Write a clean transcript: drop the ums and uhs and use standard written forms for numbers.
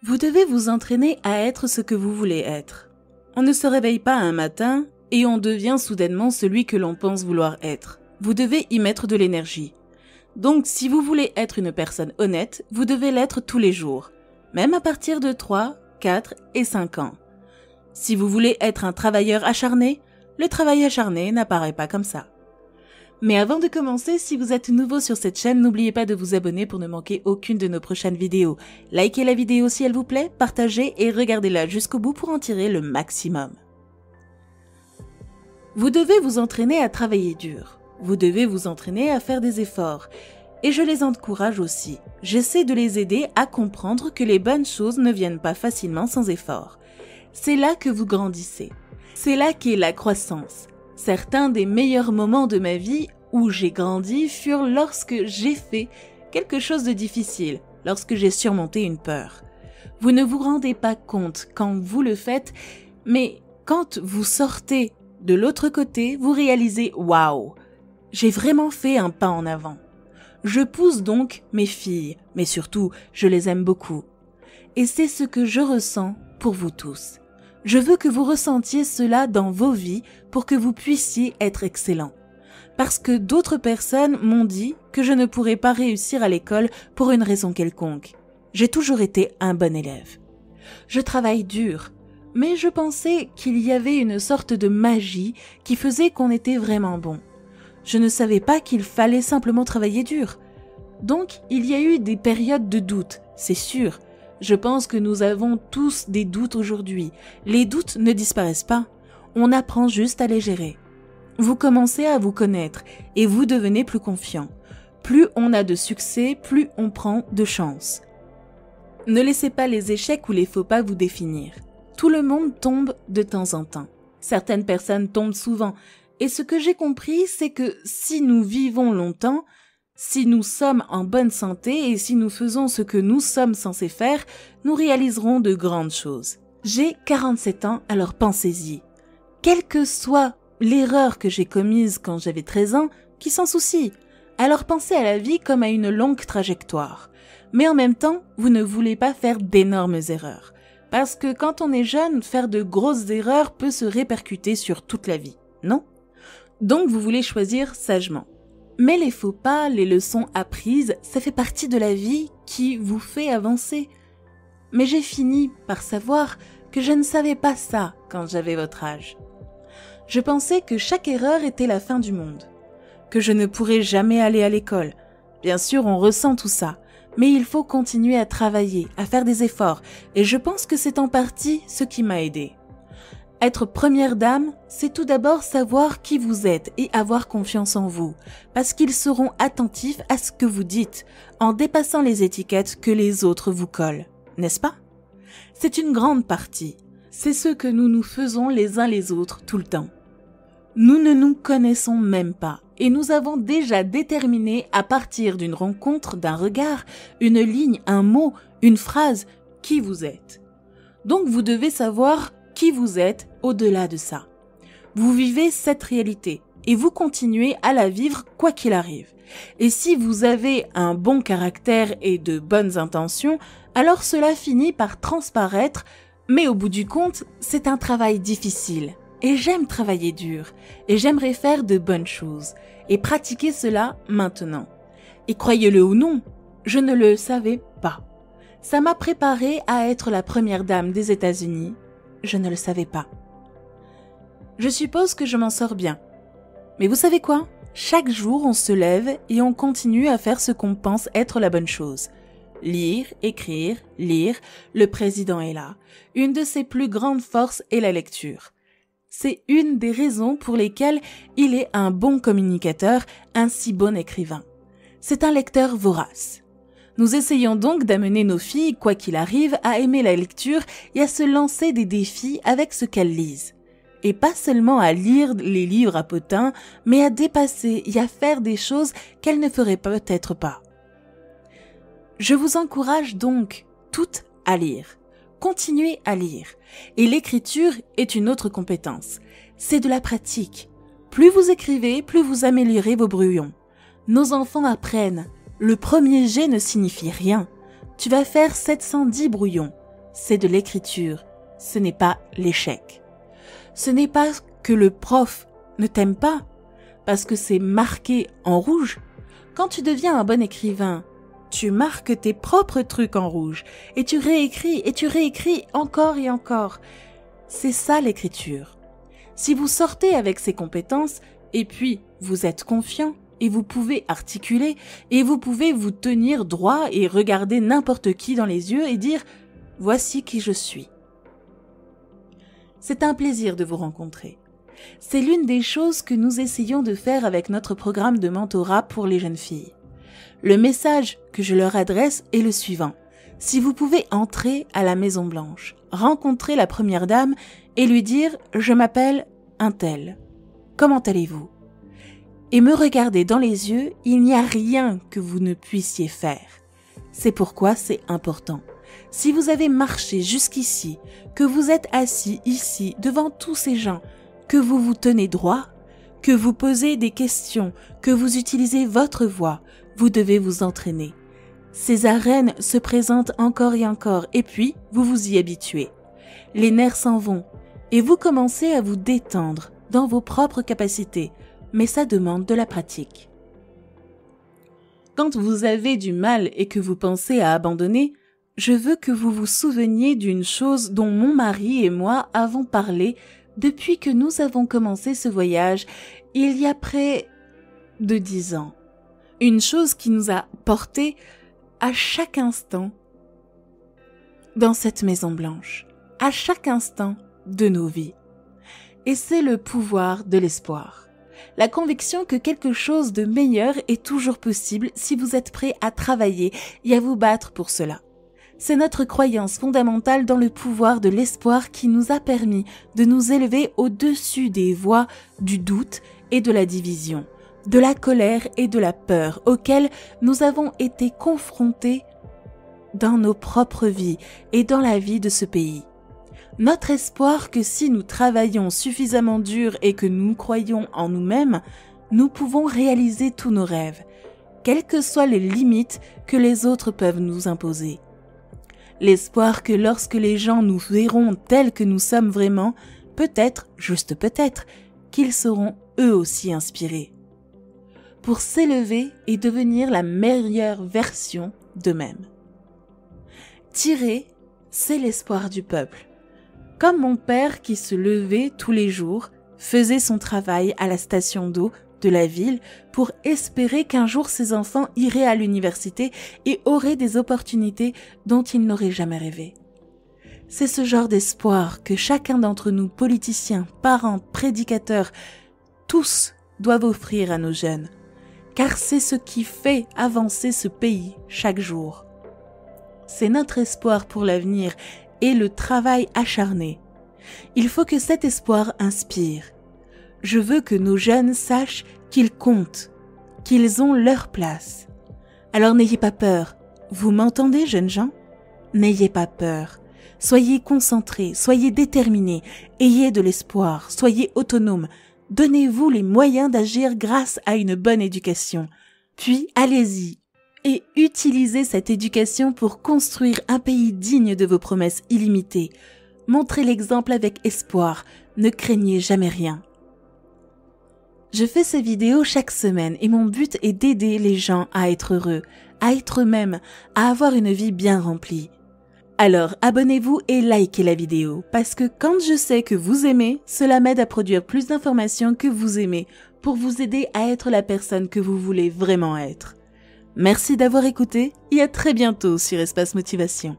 Vous devez vous entraîner à être ce que vous voulez être. On ne se réveille pas un matin et on devient soudainement celui que l'on pense vouloir être. Vous devez y mettre de l'énergie. Donc, si vous voulez être une personne honnête, vous devez l'être tous les jours, même à partir de 3, 4 et 5 ans. Si vous voulez être un travailleur acharné, le travail acharné n'apparaît pas comme ça. Mais avant de commencer, si vous êtes nouveau sur cette chaîne, n'oubliez pas de vous abonner pour ne manquer aucune de nos prochaines vidéos. Likez la vidéo si elle vous plaît, partagez et regardez-la jusqu'au bout pour en tirer le maximum. Vous devez vous entraîner à travailler dur. Vous devez vous entraîner à faire des efforts. Et je les encourage aussi. J'essaie de les aider à comprendre que les bonnes choses ne viennent pas facilement sans effort. C'est là que vous grandissez. C'est là qu'est la croissance. Certains des meilleurs moments de ma vie où j'ai grandi furent lorsque j'ai fait quelque chose de difficile, lorsque j'ai surmonté une peur. Vous ne vous rendez pas compte quand vous le faites, mais quand vous sortez de l'autre côté, vous réalisez « Waouh, j'ai vraiment fait un pas en avant ». Je pousse donc mes filles, mais surtout, je les aime beaucoup. Et c'est ce que je ressens pour vous tous. Je veux que vous ressentiez cela dans vos vies pour que vous puissiez être excellents. Parce que d'autres personnes m'ont dit que je ne pourrais pas réussir à l'école pour une raison quelconque. J'ai toujours été un bon élève. Je travaille dur, mais je pensais qu'il y avait une sorte de magie qui faisait qu'on était vraiment bon. Je ne savais pas qu'il fallait simplement travailler dur. Donc, il y a eu des périodes de doute, c'est sûr. Je pense que nous avons tous des doutes aujourd'hui. Les doutes ne disparaissent pas. On apprend juste à les gérer. Vous commencez à vous connaître et vous devenez plus confiant. Plus on a de succès, plus on prend de chance. Ne laissez pas les échecs ou les faux pas vous définir. Tout le monde tombe de temps en temps. Certaines personnes tombent souvent. Et ce que j'ai compris, c'est que si nous vivons longtemps, si nous sommes en bonne santé et si nous faisons ce que nous sommes censés faire, nous réaliserons de grandes choses. J'ai 47 ans, alors pensez-y. Quelle que soit l'erreur que j'ai commise quand j'avais 13 ans, qui s'en soucie? Alors pensez à la vie comme à une longue trajectoire. Mais en même temps, vous ne voulez pas faire d'énormes erreurs. Parce que quand on est jeune, faire de grosses erreurs peut se répercuter sur toute la vie, non? Donc vous voulez choisir sagement. Mais les faux pas, les leçons apprises, ça fait partie de la vie qui vous fait avancer. Mais j'ai fini par savoir que je ne savais pas ça quand j'avais votre âge. Je pensais que chaque erreur était la fin du monde, que je ne pourrais jamais aller à l'école. Bien sûr, on ressent tout ça, mais il faut continuer à travailler, à faire des efforts, et je pense que c'est en partie ce qui m'a aidé. Être première dame, c'est tout d'abord savoir qui vous êtes et avoir confiance en vous, parce qu'ils seront attentifs à ce que vous dites, en dépassant les étiquettes que les autres vous collent, n'est-ce pas? C'est une grande partie. C'est ce que nous nous faisons les uns les autres tout le temps. Nous ne nous connaissons même pas, et nous avons déjà déterminé à partir d'une rencontre, d'un regard, une ligne, un mot, une phrase, qui vous êtes. Donc vous devez savoir qui vous êtes au-delà de ça. Vous vivez cette réalité et vous continuez à la vivre quoi qu'il arrive. Et si vous avez un bon caractère et de bonnes intentions, alors cela finit par transparaître, mais au bout du compte, c'est un travail difficile. Et j'aime travailler dur, et j'aimerais faire de bonnes choses, et pratiquer cela maintenant. Et croyez-le ou non, je ne le savais pas. Ça m'a préparée à être la première dame des États-Unis. Je ne le savais pas. Je suppose que je m'en sors bien. Mais vous savez quoi? Chaque jour, on se lève et on continue à faire ce qu'on pense être la bonne chose. Lire, écrire, lire, le président est là. Une de ses plus grandes forces est la lecture. C'est une des raisons pour lesquelles il est un bon communicateur, un si bon écrivain. C'est un lecteur vorace. Nous essayons donc d'amener nos filles, quoi qu'il arrive, à aimer la lecture et à se lancer des défis avec ce qu'elles lisent. Et pas seulement à lire les livres à potins, mais à dépasser et à faire des choses qu'elles ne feraient peut-être pas. Je vous encourage donc toutes à lire. Continuez à lire. Et l'écriture est une autre compétence. C'est de la pratique. Plus vous écrivez, plus vous améliorez vos brouillons. Nos enfants apprennent. Le premier jet ne signifie rien. Tu vas faire 710 brouillons. c'est de l'écriture, ce n'est pas l'échec. Ce n'est pas que le prof ne t'aime pas, parce que c'est marqué en rouge. Quand tu deviens un bon écrivain, tu marques tes propres trucs en rouge, et tu réécris encore et encore. C'est ça l'écriture. Si vous sortez avec ces compétences, et puis vous êtes confiant, et vous pouvez articuler, et vous pouvez vous tenir droit et regarder n'importe qui dans les yeux et dire « Voici qui je suis ». C'est un plaisir de vous rencontrer. C'est l'une des choses que nous essayons de faire avec notre programme de mentorat pour les jeunes filles. Le message que je leur adresse est le suivant. Si vous pouvez entrer à la Maison Blanche, rencontrer la première dame et lui dire « Je m'appelle un tel. Comment allez-vous » et me regarder dans les yeux, il n'y a rien que vous ne puissiez faire. C'est pourquoi c'est important. Si vous avez marché jusqu'ici, que vous êtes assis ici devant tous ces gens, que vous vous tenez droit, que vous posez des questions, que vous utilisez votre voix, vous devez vous entraîner. Ces arènes se présentent encore et puis vous vous y habituez. Les nerfs s'en vont et vous commencez à vous détendre dans vos propres capacités, mais ça demande de la pratique. Quand vous avez du mal et que vous pensez à abandonner, je veux que vous vous souveniez d'une chose dont mon mari et moi avons parlé depuis que nous avons commencé ce voyage, il y a près de 10 ans. Une chose qui nous a portés à chaque instant dans cette Maison Blanche, à chaque instant de nos vies. Et c'est le pouvoir de l'espoir. La conviction que quelque chose de meilleur est toujours possible si vous êtes prêt à travailler et à vous battre pour cela. C'est notre croyance fondamentale dans le pouvoir de l'espoir qui nous a permis de nous élever au-dessus des voies du doute et de la division, de la colère et de la peur auxquelles nous avons été confrontés dans nos propres vies et dans la vie de ce pays. Notre espoir que si nous travaillons suffisamment dur et que nous croyons en nous-mêmes, nous pouvons réaliser tous nos rêves, quelles que soient les limites que les autres peuvent nous imposer. L'espoir que lorsque les gens nous verront tels que nous sommes vraiment, peut-être, juste peut-être, qu'ils seront eux aussi inspirés pour s'élever et devenir la meilleure version d'eux-mêmes. Tirer, c'est l'espoir du peuple. Comme mon père qui se levait tous les jours, faisait son travail à la station d'eau de la ville pour espérer qu'un jour ses enfants iraient à l'université et auraient des opportunités dont ils n'auraient jamais rêvé. C'est ce genre d'espoir que chacun d'entre nous, politiciens, parents, prédicateurs, tous doivent offrir à nos jeunes, car c'est ce qui fait avancer ce pays chaque jour. C'est notre espoir pour l'avenir et le travail acharné. Il faut que cet espoir inspire. Je veux que nos jeunes sachent qu'ils comptent, qu'ils ont leur place. Alors n'ayez pas peur. Vous m'entendez, jeunes gens? N'ayez pas peur. Soyez concentrés, soyez déterminés, ayez de l'espoir, soyez autonomes. Donnez-vous les moyens d'agir grâce à une bonne éducation. Puis allez-y et utilisez cette éducation pour construire un pays digne de vos promesses illimitées. Montrez l'exemple avec espoir, ne craignez jamais rien. Je fais ces vidéos chaque semaine et mon but est d'aider les gens à être heureux, à être eux-mêmes, à avoir une vie bien remplie. Alors abonnez-vous et likez la vidéo, parce que quand je sais que vous aimez, cela m'aide à produire plus d'informations que vous aimez pour vous aider à être la personne que vous voulez vraiment être. Merci d'avoir écouté et à très bientôt sur Espace Motivation.